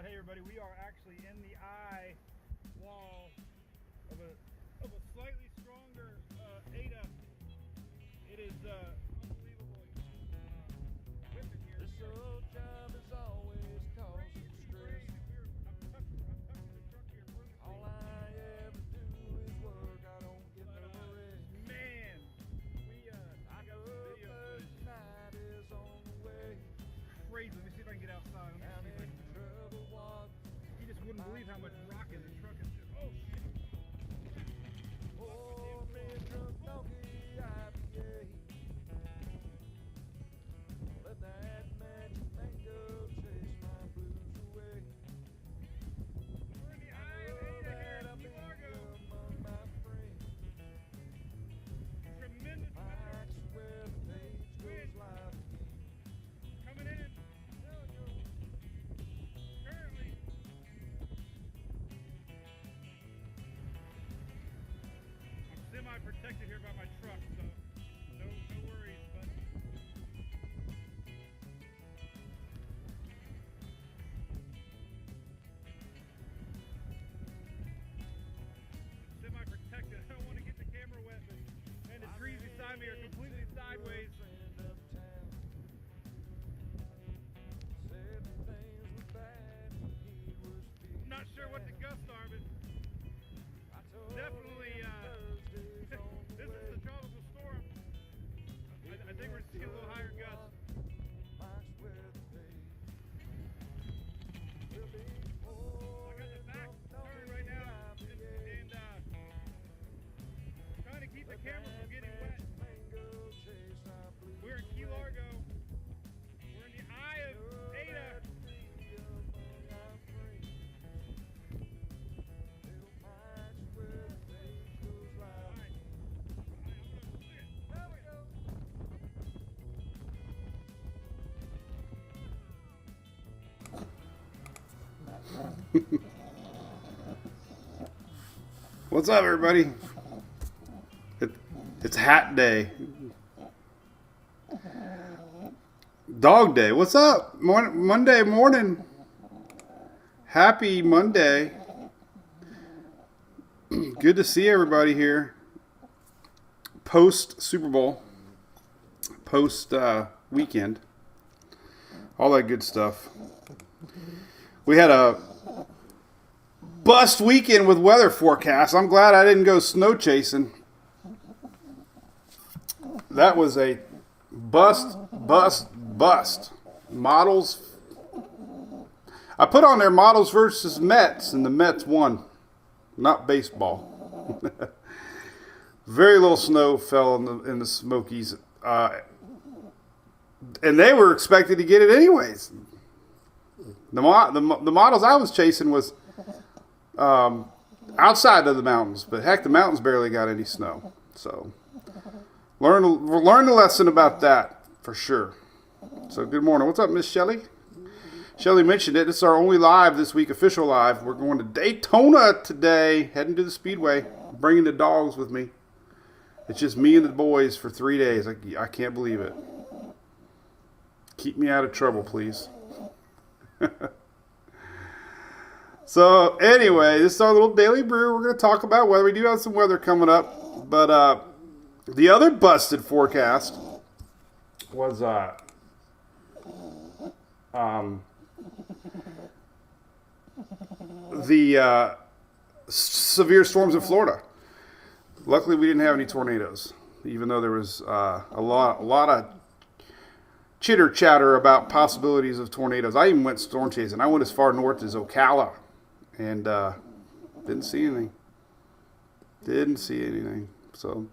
Hey everybody, we are actually in the eye wall of a slightly stronger Ada. It is unbelievable. Whipping here. This old job is always causing stress. I'm tucking the truck here purposely. All I ever do is work. I don't get no rest. Man, I got some video footage. Night is on the way. Crazy. Let me see if I can get outside. Down in trouble water. You just wouldn't believe how much rock in the truck is. Oh shit. Oh, red truck donkey IPA. Let that magic mango chase my blues away. We're in the eye of Ada here in Key Largo. Among my friends. Tremendous Mike's weather where the page goes live again. coming in. Currently, I'm semi-protected here by my truck, so no worries. But semi-protected. I don't want to get the camera wet, but man, the trees beside me are completely sideways. Friend uptown. Said things were bad when he was feeling Not sure what the bad. gusts are, but I told definitely, him Thursday's on the this way. is the tropical storm. I think we're seeing a little higher gusts. Mike's where the page will be. I got the back turn right now, and trying to keep the camera from getting wet. We're in Key Largo. We're in the eye of Ada. What's up, everybody? It's hat day. Dog day. What's up? Monday morning. Happy Monday. Good to see everybody here. Post Super Bowl. Post weekend. All that good stuff. We had a bust weekend with weather forecasts. I'm glad I didn't go snow chasing. That was a bust. Models. I put on there Models versus Mets, and the Mets won. Not baseball. Very little snow fell in the Smokies. And they were expected to get it anyways. The models I was chasing was outside of the mountains, but heck, the mountains barely got any snow. So learn the lesson about that for sure. So good morning. What's up, Miss Shelley? Shelley mentioned it. This is our only live this week, official live. We're going to Daytona today, heading to the Speedway, bringing the dogs with me. It's just me and the boys for 3 days. I can't believe it. Keep me out of trouble, please. So anyway, this is our little daily brew. We're going to talk about weather. We do have some weather coming up, but the other busted forecast was the severe storms in Florida. Luckily, we didn't have any tornadoes, even though there was a lot of chitter chatter about possibilities of tornadoes. I even went storm chasing. I went as far north as Ocala, and didn't see anything. So,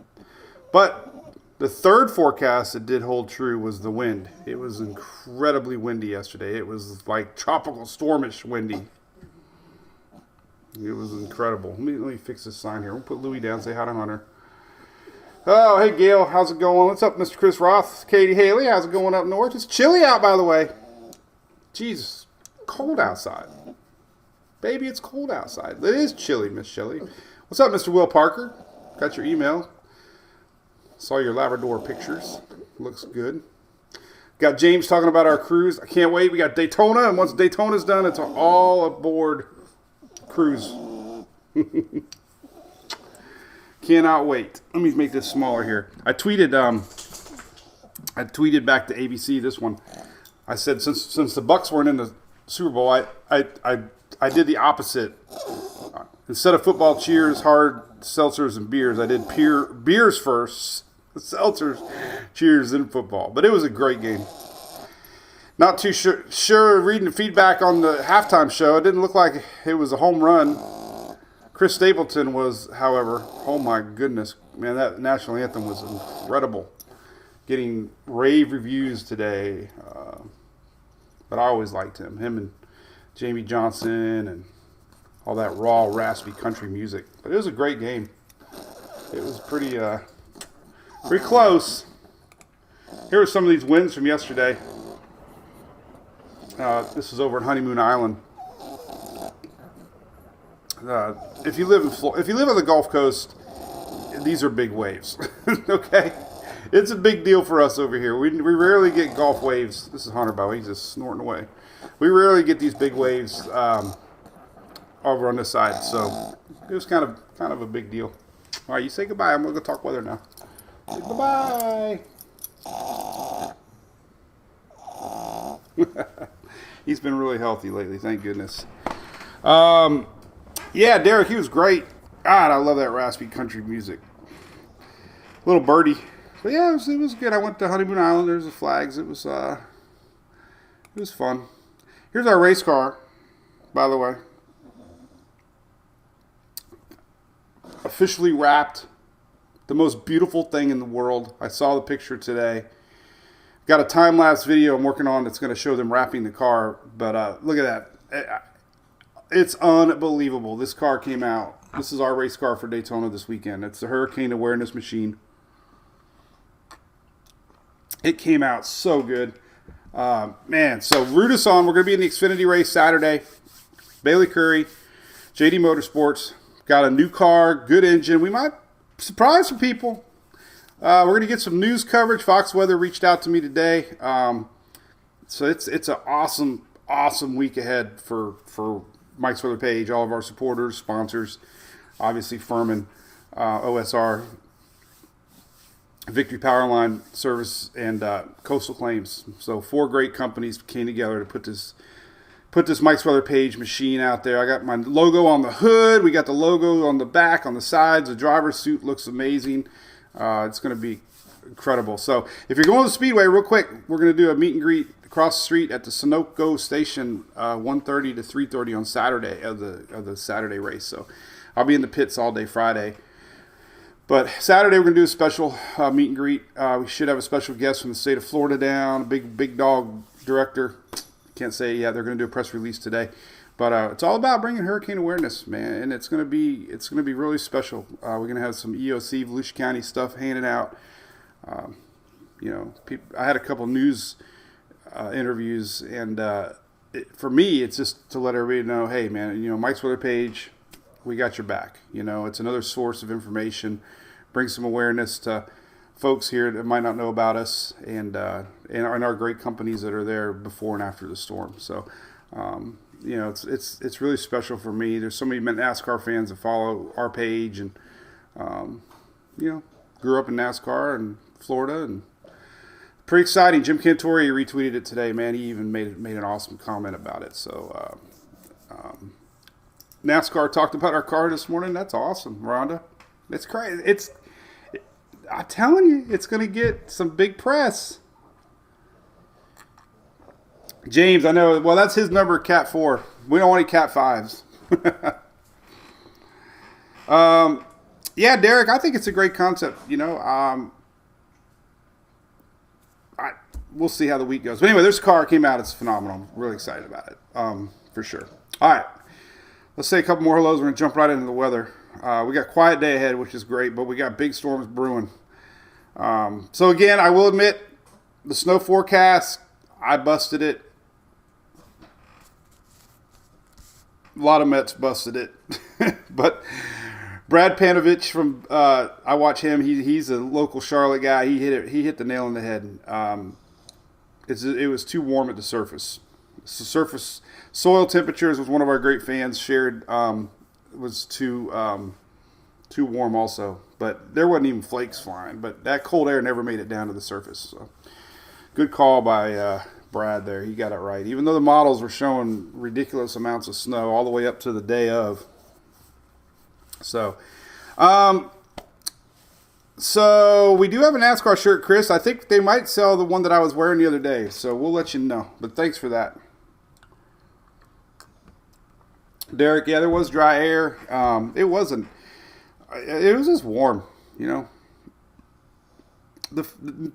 but the third forecast that did hold true was the wind. It was incredibly windy yesterday. It was like tropical stormish windy. It was incredible. Let me fix this sign here. We'll put Louie down. Say hi to Hunter. Oh, hey, Gail. How's it going? What's up, Mr. Chris Roth? Katie Haley, how's it going up north? It's chilly out, by the way. Jesus, cold outside. Baby, it's cold outside. It is chilly, Miss Shelley. What's up, Mr. Will Parker? Got your email. Saw your Labrador pictures. Looks good. Got James talking about our cruise. I can't wait. We got Daytona, and once Daytona's done, it's an all aboard cruise. Cannot wait. Let me make this smaller here. I tweeted back to ABC this one. I said since the Bucks weren't in the Super Bowl, I did the opposite. Instead of football cheers, hard seltzers and beers, I did beers first, seltzers, cheers, then football. But it was a great game. Not too sure reading the feedback on the halftime show, it didn't look like it was a home run. Chris Stapleton was, however, oh my goodness, man, that national anthem was incredible. Getting rave reviews today. But I always liked him. Him and Jamie Johnson and all that raw, raspy country music. But it was a great game. It was pretty close. Here are some of these wins from yesterday. This is over at Honeymoon Island. If you live on the Gulf Coast, these are big waves. Okay, it's a big deal for us over here. We rarely get Gulf waves. This is Hunter, by the way. He's just snorting away. We rarely get these big waves over on this side, so it was kind of a big deal. All right, you say goodbye. I'm gonna go talk weather now. Say goodbye. He's been really healthy lately, thank goodness. Yeah, Derek, he was great. God, I love that raspy country music. Little birdie. But yeah, it was good. I went to Honeymoon Island. There's the flags. It was fun. Here's our race car, by the way. Officially wrapped. The most beautiful thing in the world. I saw the picture today. Got a time-lapse video I'm working on that's going to show them wrapping the car. But look at that. It's unbelievable. This car came out. This is our race car for Daytona this weekend. It's the Hurricane Awareness Machine. It came out so good. Man, so root us on. We're going to be in the Xfinity race Saturday. Bailey Curry, JD Motorsports. Got a new car, good engine. We might surprise some people. We're going to get some news coverage. Fox Weather reached out to me today. So it's an awesome week ahead for Mike's Weather Page, all of our supporters, sponsors, obviously Furman, OSR, Victory Powerline Service, and Coastal Claims. So 4 great companies came together to put this Mike's Weather Page machine out there. I got my logo on the hood. We got the logo on the back, on the sides. The driver's suit looks amazing. It's going to be incredible. So if you're going to the Speedway, real quick, we're going to do a meet and greet across the street at the Sunoco station, 1:30 to 3:30 on Saturday of the Saturday race. So I'll be in the pits all day Friday. But Saturday we're going to do a special meet and greet. We should have a special guest from the state of Florida down, a big dog director. Can't say yet. They're going to do a press release today. But it's all about bringing hurricane awareness, man, and it's going to be really special. We're going to have some EOC Volusia County stuff handed out. I had a couple news interviews, and for me, it's just to let everybody know, hey, man, Mike's Weather Page, we got your back. It's another source of information, bring some awareness to folks here that might not know about us, and our great companies that are there before and after the storm. So, it's really special for me. There's so many NASCAR fans that follow our page, and grew up in NASCAR in Florida, and pretty exciting. Jim Cantore retweeted it today, man. He even made an awesome comment about it. So NASCAR talked about our car this morning. That's awesome, Rhonda. It's crazy. I'm telling you, it's going to get some big press. James, I know. Well, that's his number, Cat 4. We don't want any Cat 5s. Yeah, Derek, I think it's a great concept. We'll see how the week goes. But anyway, this car came out. It's phenomenal. I'm really excited about it, for sure. All right. Let's say a couple more hellos. We're going to jump right into the weather. We got quiet day ahead, which is great, but we got big storms brewing. So, again, I will admit, the snow forecast, I busted it. A lot of Mets busted it. But Brad Panovich from I watch him. He's a local Charlotte guy. He hit the nail on the head. it was too warm at the surface. So surface soil temperatures was one of our great fans shared was too warm also. But there wasn't even flakes flying. But that cold air never made it down to the surface. So good call by Brad there. He got it right. Even though the models were showing ridiculous amounts of snow all the way up to the day of. So, so we do have a NASCAR shirt, Chris. I think they might sell the one that I was wearing the other day. So we'll let you know. But thanks for that. Derek, yeah, there was dry air. It wasn't. It was just warm, you know.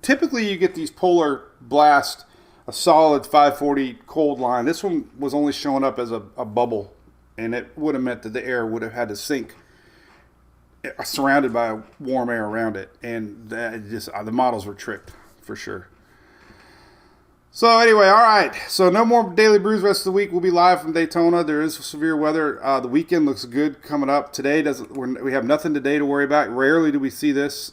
Typically, you get these polar blast, a solid 540 cold line. This one was only showing up as a bubble, and it would have meant that the air would have had to sink, surrounded by warm air around it, and the models were tricked for sure. So anyway, all right. So no more Daily Brews rest of the week. We'll be live from Daytona. There is severe weather. The weekend looks good coming up. Today we have nothing today to worry about. Rarely do we see this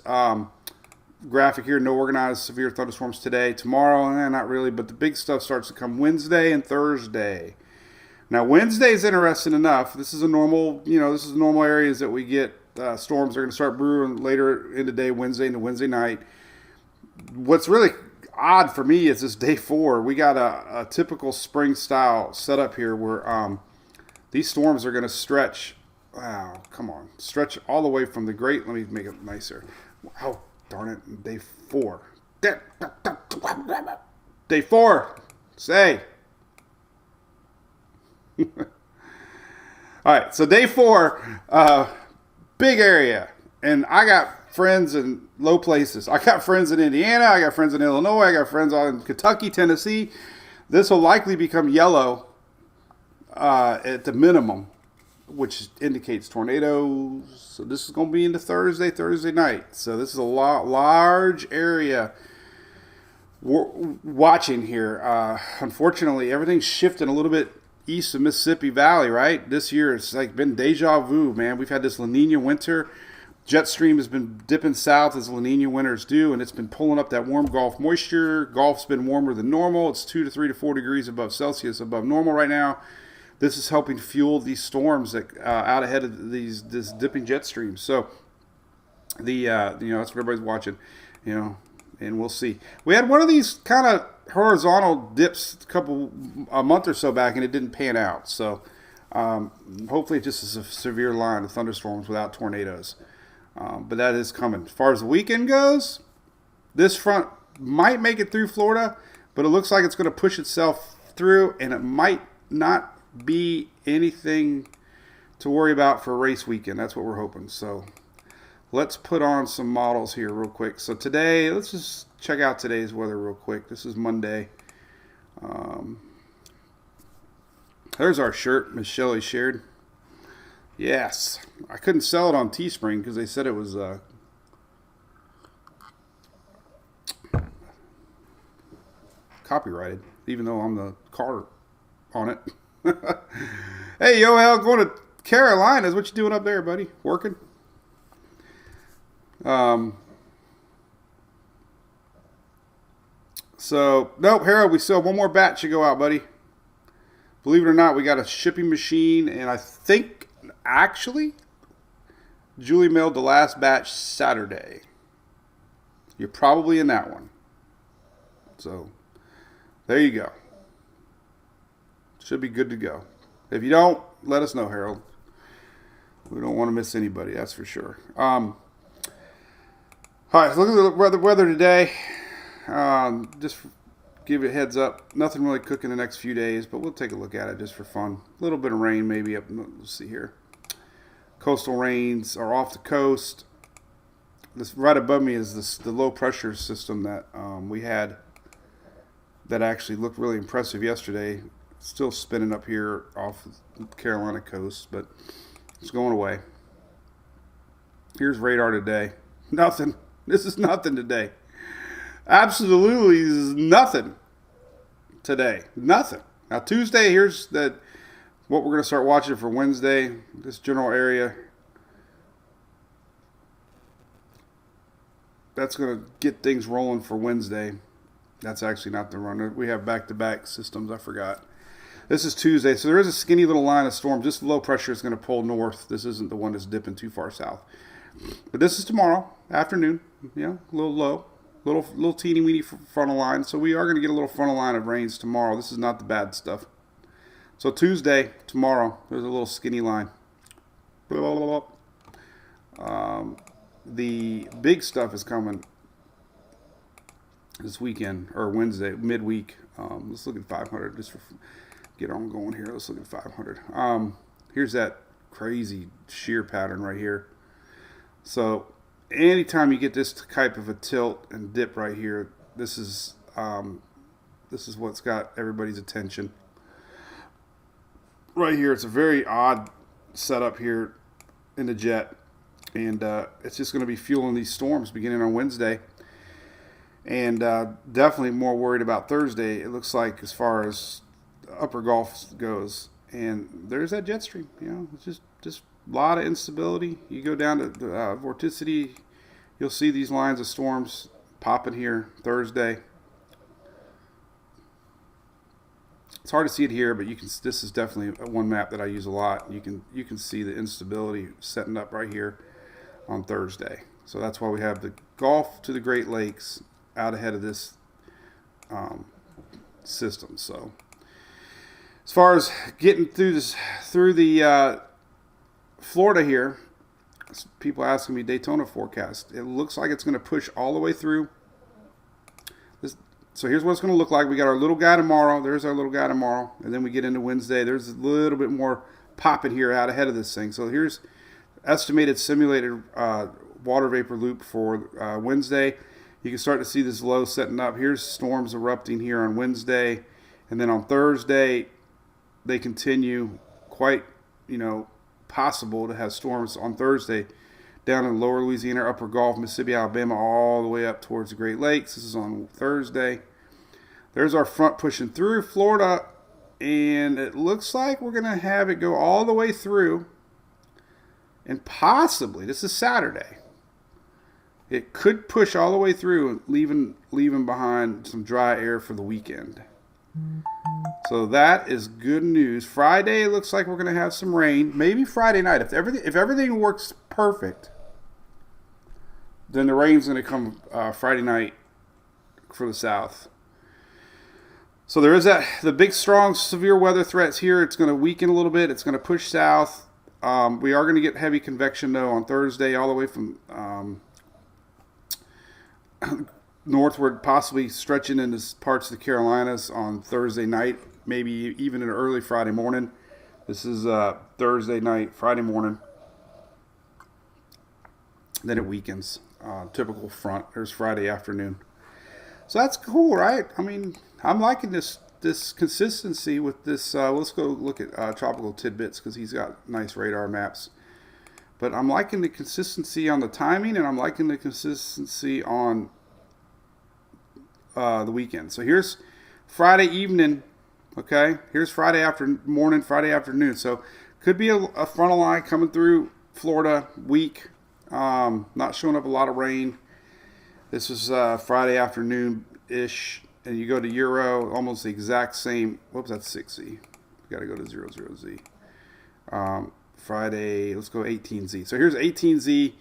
graphic here. No organized severe thunderstorms today. Tomorrow, not really. But the big stuff starts to come Wednesday and Thursday. Now Wednesday is interesting enough. This is a normal, this is normal areas that we get storms. Are going to start brewing later in the day, Wednesday into Wednesday night. What's really odd for me is this day 4. We got a typical spring style setup here where these storms are going to stretch. Wow, come on, stretch all the way from the great. Let me make it nicer. Oh, darn it, day 4. Day 4. Say. All right, so day 4, big area, and I got friends in low places. I got friends in Indiana. I got friends in Illinois. I got friends in Kentucky, Tennessee. This will likely become yellow at the minimum, which indicates tornadoes. So this is going to be into Thursday night. So this is a large area watching here. Unfortunately, everything's shifting a little bit east of Mississippi Valley, right? This year it's like been deja vu, man. We've had this La Nina winter. Jet stream has been dipping south as La Nina winters do, and it's been pulling up that warm Gulf moisture. Gulf's been warmer than normal. It's 2 to 3 to 4 degrees above Celsius above normal right now. This is helping fuel these storms that out ahead of this dipping jet stream. So that's what everybody's watching, and we'll see. We had one of these kind of horizontal dips a month or so back, and it didn't pan out. So hopefully it just is a severe line of thunderstorms without tornadoes. But that is coming. As far as the weekend goes, this front might make it through Florida, but it looks like it's going to push itself through, and it might not be anything to worry about for race weekend. That's what we're hoping. So let's put on some models here real quick. So today, let's just check out today's weather real quick. This is Monday. There's our shirt Miss Shelley shared. Yes. I couldn't sell it on Teespring because they said it was copyrighted, even though I'm the car on it. Hey, Yoel, going to Carolina. What you doing up there, buddy? Working? So, nope, Harold, we still have one more batch to go out, buddy. Believe it or not, we got a shipping machine, and I think, actually, Julie mailed the last batch Saturday. You're probably in that one. So, there you go. Should be good to go. If you don't, let us know, Harold. We don't want to miss anybody, that's for sure. All right, look at the weather today. Just give you a heads up. Nothing really cooking the next few days, but we'll take a look at it just for fun. A little bit of rain maybe up. Let's see here. Coastal rains are off the coast. This right above me is the low pressure system that we had that actually looked really impressive yesterday. Still spinning up here off the Carolina coast, but it's going away. Here's radar today. Nothing. This is nothing today. Absolutely is nothing today. Nothing. Now Tuesday, here's what we're going to start watching for Wednesday. This general area. That's going to get things rolling for Wednesday. That's actually not the run. We have back-to-back systems. I forgot. This is Tuesday, so there is a skinny little line of storm. Just low pressure is going to pull north. This isn't the one that's dipping too far south. But this is tomorrow afternoon. A little low, little teeny weeny frontal line. So we are going to get a little frontal line of rains tomorrow. This is not the bad stuff. So Tuesday, tomorrow, there's a little skinny line. Blah, blah, blah. The big stuff is coming this weekend or Wednesday, midweek. Let's look at 500 just for get on going here. Let's look at 500. Here's that crazy shear pattern right here. So anytime you get this type of a tilt and dip right here, this is what's got everybody's attention. Right here, it's a very odd setup here in the jet, and it's just going to be fueling these storms beginning on Wednesday. And definitely more worried about Thursday, it looks like, as far as the upper Gulf goes. And there's that jet stream. It's just a lot of instability. You go down to vorticity, you'll see these lines of storms popping here Thursday. It's hard to see it here, but you can. This is definitely one map that I use a lot. You can see the instability setting up right here on Thursday. So that's why we have the Gulf to the Great Lakes out ahead of this system. So as far as getting through the Florida here, people asking me Daytona forecast. It looks like it's going to push all the way through. So here's what it's going to look like. We got our little guy tomorrow. There's our little guy tomorrow. And then we get into Wednesday. There's a little bit more popping here out ahead of this thing. So here's estimated simulated water vapor loop for Wednesday. You can start to see this low setting up. Here's storms erupting here on Wednesday. And then on Thursday, they continue. Quite, possible to have storms on Thursday down in lower Louisiana, upper Gulf, Mississippi, Alabama, all the way up towards the Great Lakes. This is on Thursday. There's our front pushing through Florida, and it looks like we're going to have it go all the way through, and possibly, this is Saturday, it could push all the way through, leaving behind some dry air for the weekend. So that is good news. Friday, it looks like we're going to have some rain. Maybe Friday night. If everything works perfect, then the rain's going to come Friday night for the south. So there is the big, strong, severe weather threats here. It's going to weaken a little bit. It's going to push south. We are going to get heavy convection, though, on Thursday, all the way from northward, possibly stretching into parts of the Carolinas on Thursday night, maybe even in early Friday morning. This is Thursday night, Friday morning. Then it weakens. Typical front. There's Friday afternoon. So that's cool, right? I mean, I'm liking this consistency with this. Let's go look at Tropical Tidbits because he's got nice radar maps. But I'm liking the consistency on the timing, and I'm liking the consistency on the weekend. So here's Friday evening. Okay, here's Friday morning, Friday afternoon. So could be a frontal line coming through Florida weak. Not showing up a lot of rain. This is Friday afternoon-ish. And you go to Euro, almost the exact same. Whoops, that's 6Z. Got to go to 00Z. Friday, let's go 18Z. So here's 18Z.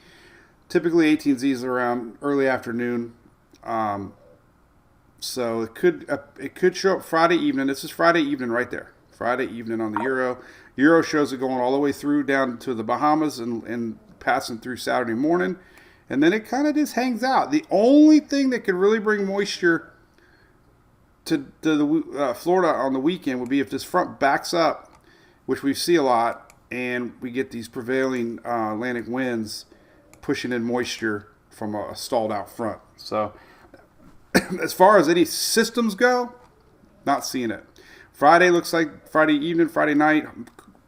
Typically 18Z is around early afternoon. So it could show up Friday evening. This is Friday evening right there. Friday evening on the Euro. Euro shows it going all the way through down to the Bahamas and passing through Saturday morning. And then it kind of just hangs out. The only thing that could really bring moisture to the Florida on the weekend would be if this front backs up, which we see a lot, and we get these prevailing Atlantic winds pushing in moisture from a stalled out front. So as far as any systems go, not seeing it. Friday looks like Friday evening, Friday night.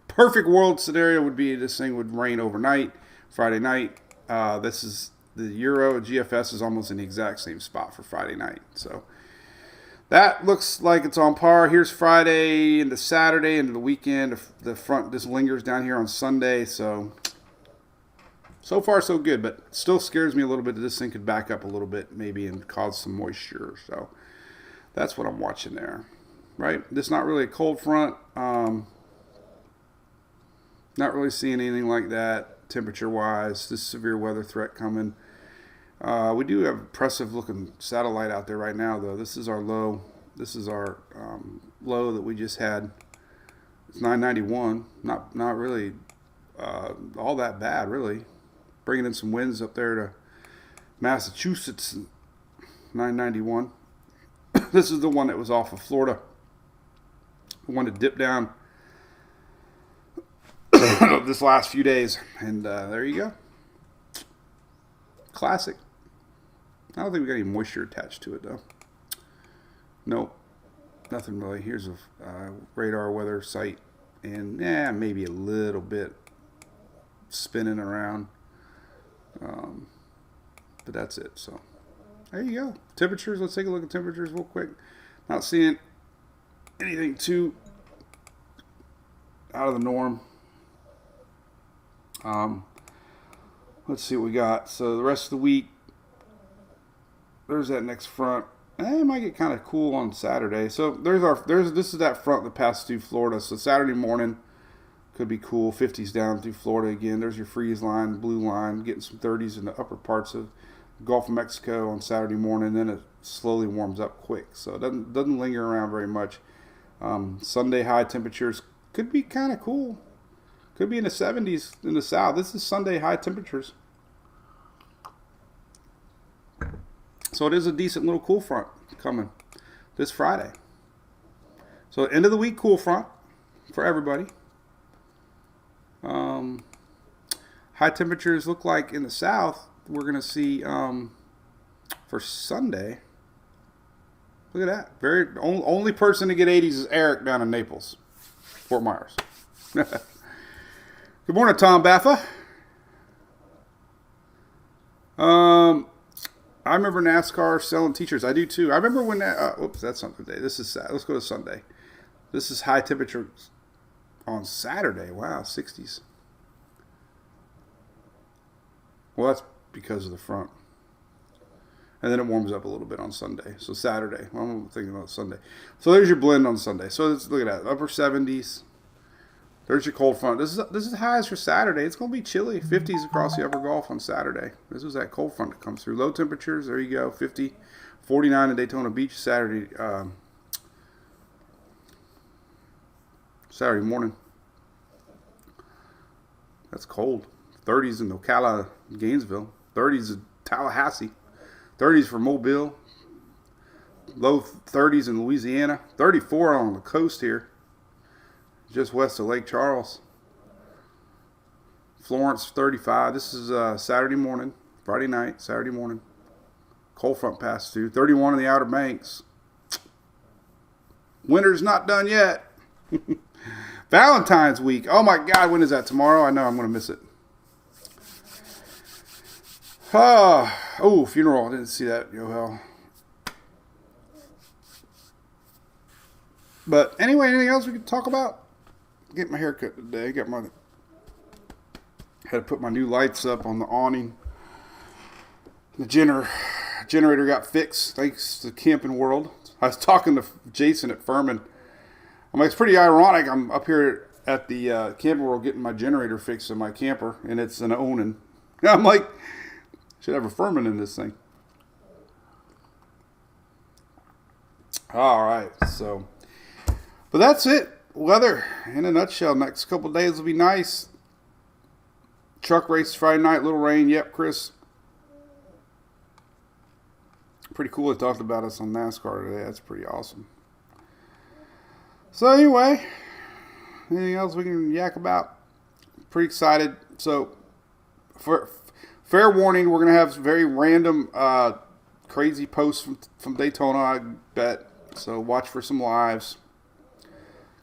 Perfect world scenario would be this thing would rain overnight. Friday night. This is the Euro. GFS is almost in the exact same spot for Friday night. So that looks like it's on par. Here's Friday into Saturday into the weekend. The front just lingers down here on Sunday. So far so good, but still scares me a little bit that this thing could back up a little bit maybe and cause some moisture. So That's what I'm watching there, right? This is not really a cold front. Not really seeing anything like that temperature-wise. This severe weather threat coming. We do have impressive looking satellite out there right now, though. This is our low. This is our low that we just had. It's 991. Not really all that bad, really. Bringing in some winds up there to Massachusetts. 991. This is the one that was off of Florida. The one that dipped down this last few days. And there you go. Classic. I don't think we got any moisture attached to it, though. Nope. Nothing really. Here's a radar weather site. And maybe a little bit spinning around. But that's it. So there you go. Temperatures. Let's take a look at temperatures real quick. Not seeing anything too out of the norm. Let's see what we got. So the rest of the week, there's that next front. It might get kind of cool on Saturday. So this is that front that passed through Florida. So Saturday morning could be cool. 50s down through Florida again. There's your freeze line, blue line, getting some 30s in the upper parts of Gulf of Mexico on Saturday morning. Then it slowly warms up quick. So it doesn't linger around very much. Sunday high temperatures could be kind of cool. Could be in the 70s in the south. This is Sunday high temperatures. So it is a decent little cool front coming this Friday. So end of the week cool front for everybody. High temperatures look like in the south we're going to see for Sunday. Look at that. Only person to get 80s is Eric down in Naples, Fort Myers. Good morning, Tom Baffa. I remember NASCAR selling t-shirts. I do too. I remember when oops, that's Sunday. This is Let's go to Sunday. This is high temperatures on Saturday. Wow, 60s. Well, that's because of the front. And then it warms up a little bit on Sunday. So Saturday. Well, I'm thinking about Sunday. So there's your blend on Sunday. So look at that. Upper 70s. There's your cold front. This is highs for Saturday. It's going to be chilly. 50s across the upper Gulf on Saturday. This was that cold front that comes through. Low temperatures. There you go. 50, 49 in Daytona Beach Saturday morning. That's cold. 30s in Ocala, Gainesville. 30s in Tallahassee. 30s for Mobile. Low 30s in Louisiana. 34 on the coast here. Just west of Lake Charles. Florence, 35. This is Saturday morning, Friday night, Saturday morning. Cold front passed through. 31 in the Outer Banks. Winter's not done yet. Valentine's week. Oh my God, when is that? Tomorrow? I know I'm going to miss it. Funeral. I didn't see that. Yo hell. But anyway, anything else we could talk about? Get my hair cut today. Had to put my new lights up on the awning. The generator got fixed thanks to Camping World. I was talking to Jason at Furman. I'm like, it's pretty ironic. I'm up here at the Camping World getting my generator fixed in my camper, and it's an Onan. I'm like, should have a Furman in this thing. All right, so, but that's it. Weather in a nutshell. Next couple of days will be nice. Truck race Friday night, little rain. Yep, Chris. Pretty cool. They talked about us on NASCAR today. That's pretty awesome. So anyway, anything else we can yak about? Pretty excited. So, for fair warning, we're gonna have very random, crazy posts from Daytona. I bet. So watch for some lives.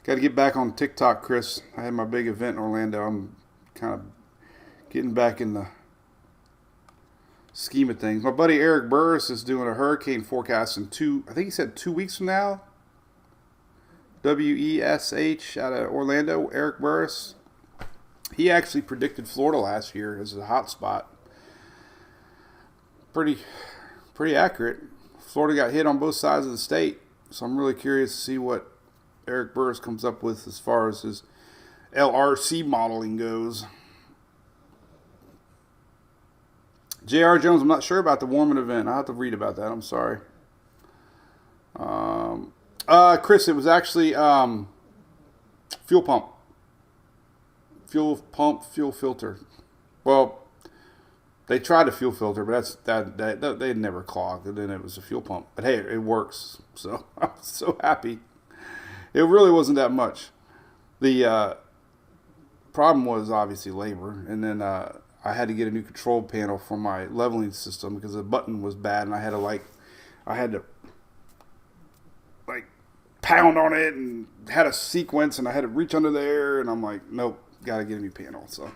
Got to get back on TikTok, Chris. I had my big event in Orlando. I'm kind of getting back in the scheme of things. My buddy Eric Burris is doing a hurricane forecast in I think he said 2 weeks from now. WESH out of Orlando, Eric Burris. He actually predicted Florida last year as a hot spot. Pretty accurate. Florida got hit on both sides of the state. So I'm really curious to see what Eric Burris comes up with as far as his LRC modeling goes. J.R. Jones, I'm not sure about the Warman event. I'll have to read about that. I'm sorry. Chris, it was actually fuel pump. Fuel filter. Well, they tried a fuel filter, but they never clogged, and then it was a fuel pump. But hey, it works, so I'm so happy. It really wasn't that much. The problem was obviously labor, and then I had to get a new control panel for my leveling system because the button was bad, and I had to pound on it and had a sequence, and I had to reach under there, and I'm like, nope, got to get a new panel. So,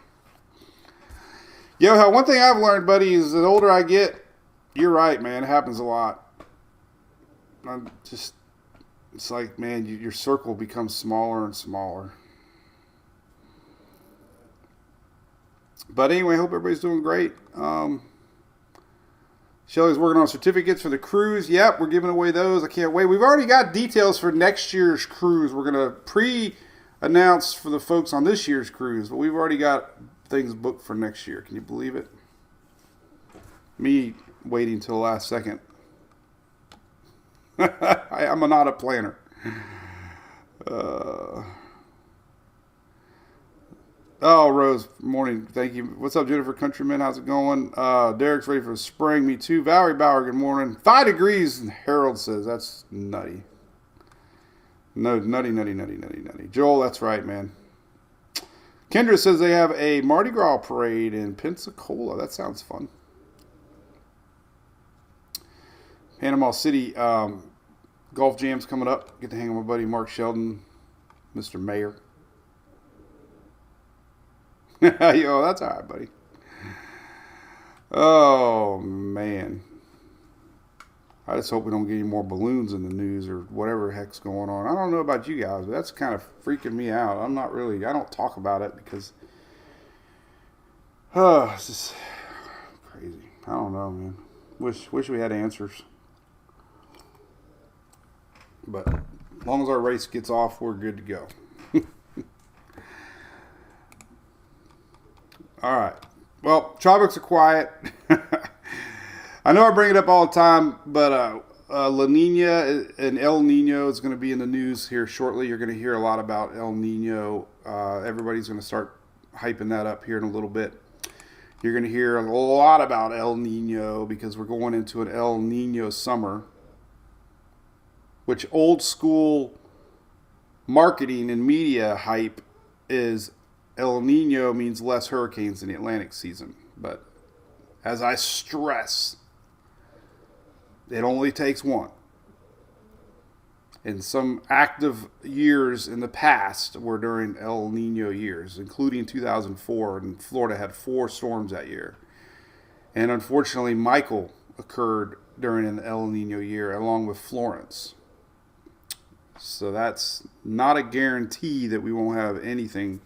one thing I've learned, buddy, is the older I get, you're right, man, it happens a lot. It's like, man, your circle becomes smaller and smaller. But anyway, I hope everybody's doing great. Shelly's working on certificates for the cruise. Yep, we're giving away those. I can't wait. We've already got details for next year's cruise. We're going to pre-announce for the folks on this year's cruise, but we've already got things booked for next year. Can you believe it? Me waiting until the last second. I'm not a planner. Rose, morning. Thank you. What's up, Jennifer Countryman? How's it going? Derek's ready for spring. Me too. Valerie Bauer, good morning. 5 degrees, Harold says. That's nutty. No, nutty. Joel, that's right, man. Kendra says they have a Mardi Gras parade in Pensacola. That sounds fun. Panama City golf jam's coming up. Get to hang with my buddy Mark Sheldon, Mr. Mayor. Yo, that's all right, buddy. Oh, man. I just hope we don't get any more balloons in the news or whatever the heck's going on. I don't know about you guys, but that's kind of freaking me out. I don't talk about it because, it's just crazy. I don't know, man. Wish we had answers. But as long as our race gets off, we're good to go. All right. Well, tropics are quiet. I know I bring it up all the time, but La Nina and El Nino is going to be in the news here shortly. You're going to hear a lot about El Nino. Everybody's going to start hyping that up here in a little bit. You're going to hear a lot about El Nino because we're going into an El Nino summer, which old school marketing and media hype is El Nino means less hurricanes in the Atlantic season. But as I stress, it only takes one. And some active years in the past were during El Nino years, including 2004, and Florida had 4 storms that year. And unfortunately, Michael occurred during an El Nino year, along with Florence. So that's not a guarantee that we won't have anything.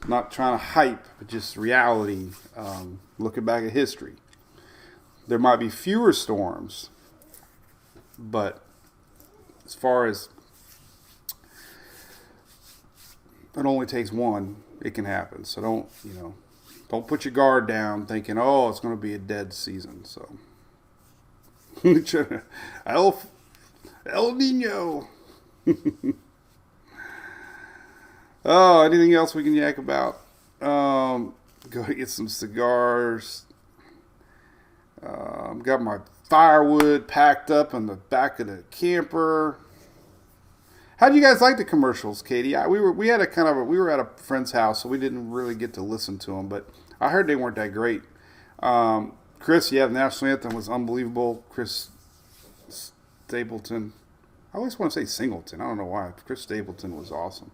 Not trying to hype, but just reality, looking back at history. There might be fewer storms, but as far as it only takes one, it can happen. So don't put your guard down thinking, oh, it's going to be a dead season. So El Nino. Oh, anything else we can yak about? Go get some cigars. Got my firewood packed up in the back of the camper. How do you guys like the commercials, Katie? We were at a friend's house, so we didn't really get to listen to them, but I heard they weren't that great. Chris, the national anthem was unbelievable. Chris Stapleton. I always want to say Singleton. I don't know why. Chris Stapleton was awesome.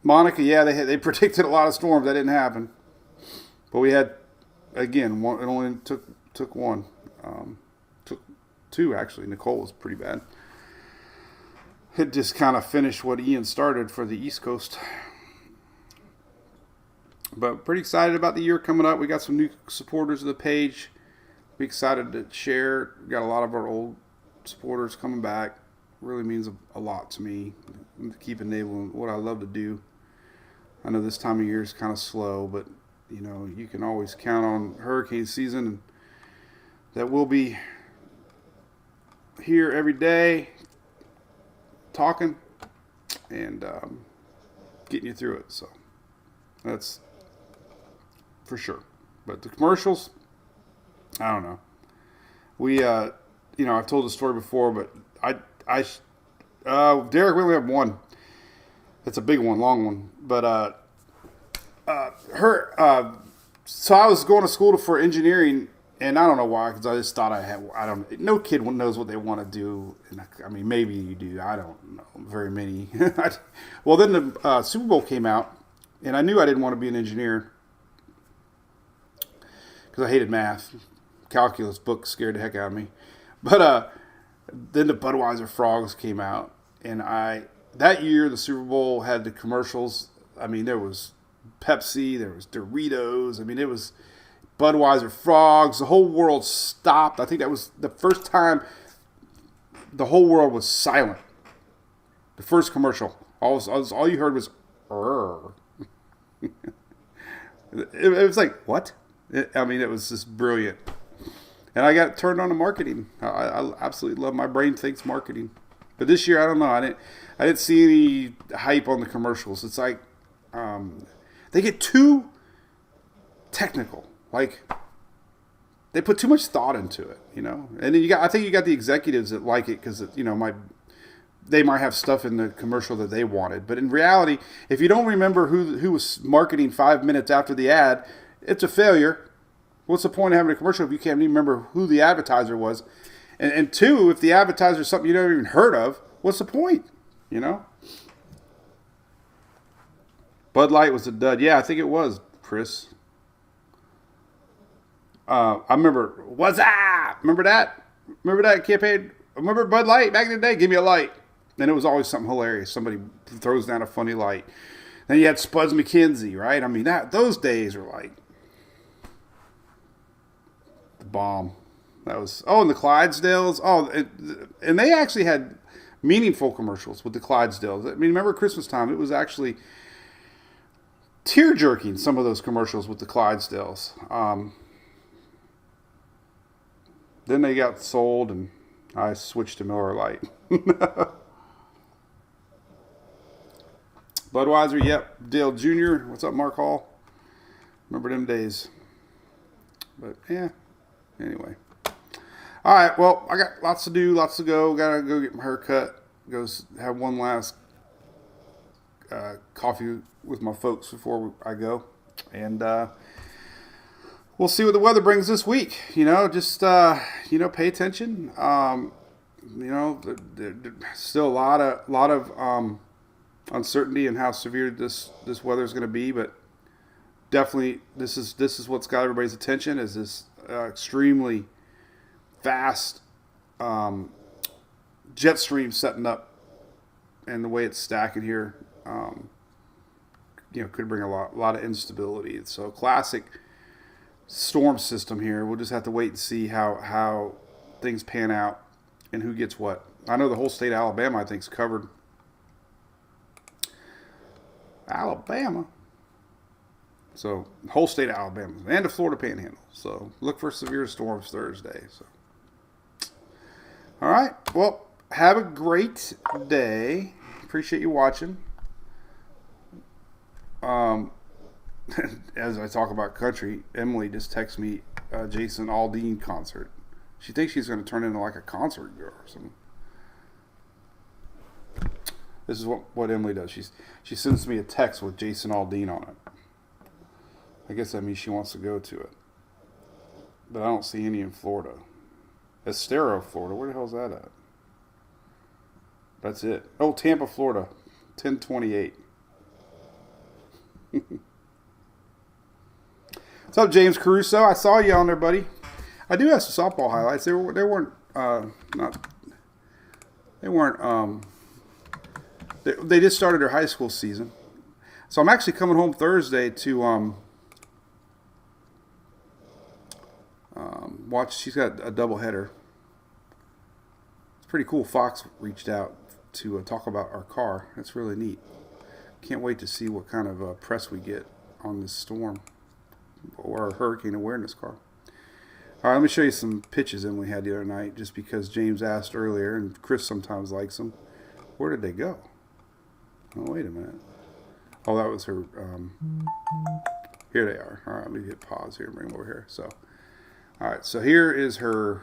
Monica, they predicted a lot of storms. That didn't happen. But we had, again, one. It only took one. Took 2, actually. Nicole was pretty bad. It just kind of finished what Ian started for the East Coast. But pretty excited about the year coming up. We got some new supporters of the page. Be excited to share. We got a lot of our old supporters coming back really means a lot to me. Keep enabling what I love to do. I know this time of year is kind of slow, but you know, you can always count on hurricane season, and that we'll be here every day talking and getting you through it. So that's for sure. But the commercials, I don't know. We, I've told the story before, but Derek, we only have one. It's a big one, long one. But so I was going to school for engineering, and I don't know why, because I just thought no kid knows what they want to do. And I mean, maybe you do. I don't know very many. Well, then the Super Bowl came out, and I knew I didn't want to be an engineer because I hated math. Calculus book scared the heck out of me. But then the Budweiser Frogs came out, and that year the Super Bowl had the commercials. I mean, there was Pepsi, there was Doritos. I mean, it was Budweiser Frogs. The whole world stopped. I think that was the first time the whole world was silent. The first commercial. All you heard was, "Rrr." It was like, what? It was just brilliant. And I got turned on to marketing. I absolutely love, my brain thinks marketing. But this year, I don't know. I didn't see any hype on the commercials. It's like they get too technical. Like they put too much thought into it, you know. And then I think you got the executives that like it because they might have stuff in the commercial that they wanted. But in reality, if you don't remember who was marketing 5 minutes after the ad, it's a failure. What's the point of having a commercial if you can't even remember who the advertiser was? And two, if the advertiser is something you never even heard of, what's the point? You know? Bud Light was a dud. Yeah, I think it was, Chris. I remember, what's that? Remember that? Remember that campaign? Remember Bud Light back in the day? Give me a light. And it was always something hilarious. Somebody throws down a funny light. Then you had Spuds McKenzie, right? I mean, those days were like the bomb. That was, and the Clydesdales. And they actually had meaningful commercials with the Clydesdales. I mean, remember Christmas time? It was actually tear-jerking, some of those commercials with the Clydesdales. Then they got sold, and I switched to Miller Lite. Budweiser, yep. Dale Jr., what's up, Mark Hall? Remember them days. But, yeah, anyway. All right, well, I got lots to do, lots to go. Got to go get my hair cut. Go have one last coffee with my folks before I go. And we'll see what the weather brings this week. Just, pay attention. There's still a lot of uncertainty in how severe this weather is going to be, but definitely this is what's got everybody's attention, is this extremely fast jet stream setting up, and the way it's stacking here, could bring a lot of instability. So classic storm system here. We'll just have to wait and see how things pan out and who gets what. I know the whole state of Alabama, I think, is covered. Alabama. So, the whole state of Alabama and the Florida Panhandle. So, look for severe storms Thursday. So, all right. Well, have a great day. Appreciate you watching. As I talk about country, Emily just texted me Jason Aldean concert. She thinks she's going to turn into like a concert girl or something. This is what Emily does. She sends me a text with Jason Aldean on it. I guess that means she wants to go to it. But I don't see any in Florida. Estero, Florida. Where the hell's that at? That's it. Oh, Tampa, Florida. 10/28. What's up, James Caruso? I saw you on there, buddy. I do have some softball highlights. They weren't They just started their high school season. So I'm actually coming home Thursday to watch. She's got a doubleheader. It's pretty cool. Fox reached out to talk about our car. That's really neat. Can't wait to see what kind of press we get on this storm or our hurricane awareness car. All right, let me show you some pitches that we had the other night, just because James asked earlier, and Chris sometimes likes them. Where did they go? Oh, wait a minute. Oh, that was her. Here they are. All right, let me hit pause here and bring them over here. So, all right, so here is her.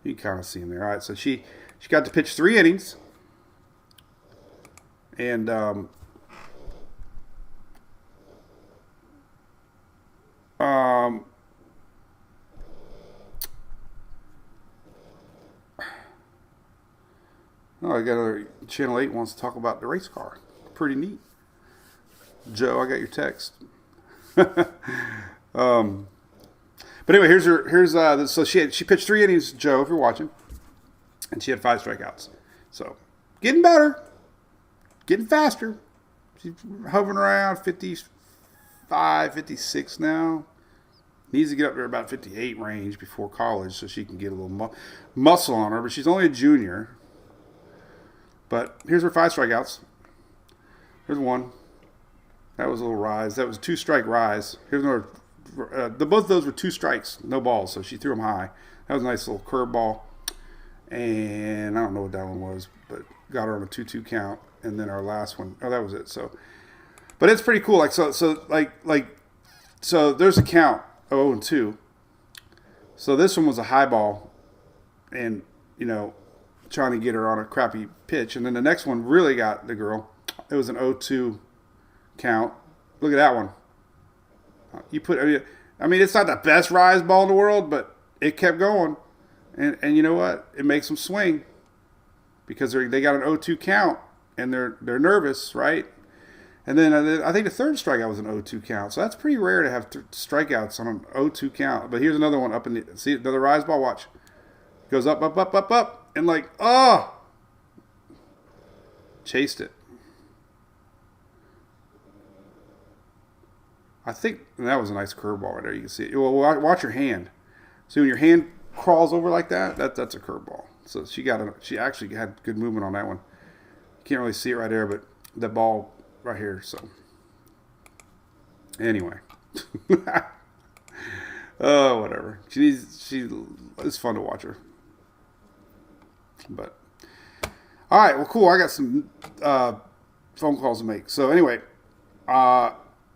You can kind of see them there. All right, so she got to pitch 3 innings. And oh, I got another Channel 8 wants to talk about the race car. Pretty neat. Joe, I got your text. But anyway, here's so she pitched 3 innings, Joe, if you're watching, and she had 5 strikeouts. So getting better, getting faster. She's hovering around 55, 56 now. Needs to get up there about 58 range before college so she can get a little muscle on her. But she's only a junior. But here's her 5 strikeouts. Here's one. That was a little rise. That was a 2-strike rise. Here's another. Both of those were 2 strikes, no balls, so she threw them high. That was a nice little curveball. And I don't know what that one was, but got her on a 2-2 count. And then our last one, oh, that was it. So, but it's pretty cool. Like so there's a count 0-2. So this one was a high ball, and trying to get her on a crappy pitch. And then the next one really got the girl. It was an 0-2 count. Look at that one. I mean, it's not the best rise ball in the world, but it kept going. And you know what? It makes them swing because they got an 0-2 count and they're nervous, right? And then I think the third strikeout was an 0-2 count. So that's pretty rare to have strikeouts on an 0-2 count. But here's another one up in the, see another rise ball. Watch, goes up, up, up, up, up, and chased it. I think that was a nice curveball right there. You can see it. Well, watch your hand. See when your hand crawls over like that, that's a curveball. So she actually had good movement on that one. You can't really see it right there, but the ball right here. So anyway, oh whatever. It's fun to watch her. But all right, well, cool. I got some phone calls to make. So anyway, I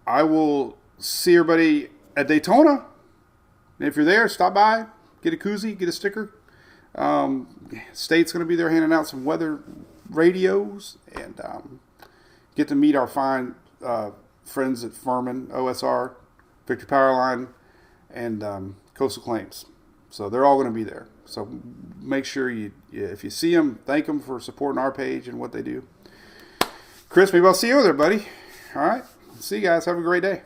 will see everybody at Daytona. And if you're there, stop by, get a koozie, get a sticker. State's going to be there handing out some weather radios and get to meet our fine friends at Furman, OSR, Victory Powerline, and Coastal Claims. So they're all going to be there. So make sure if you see them, thank them for supporting our page and what they do. Chris, maybe I'll see you there, buddy. All right. See you guys. Have a great day.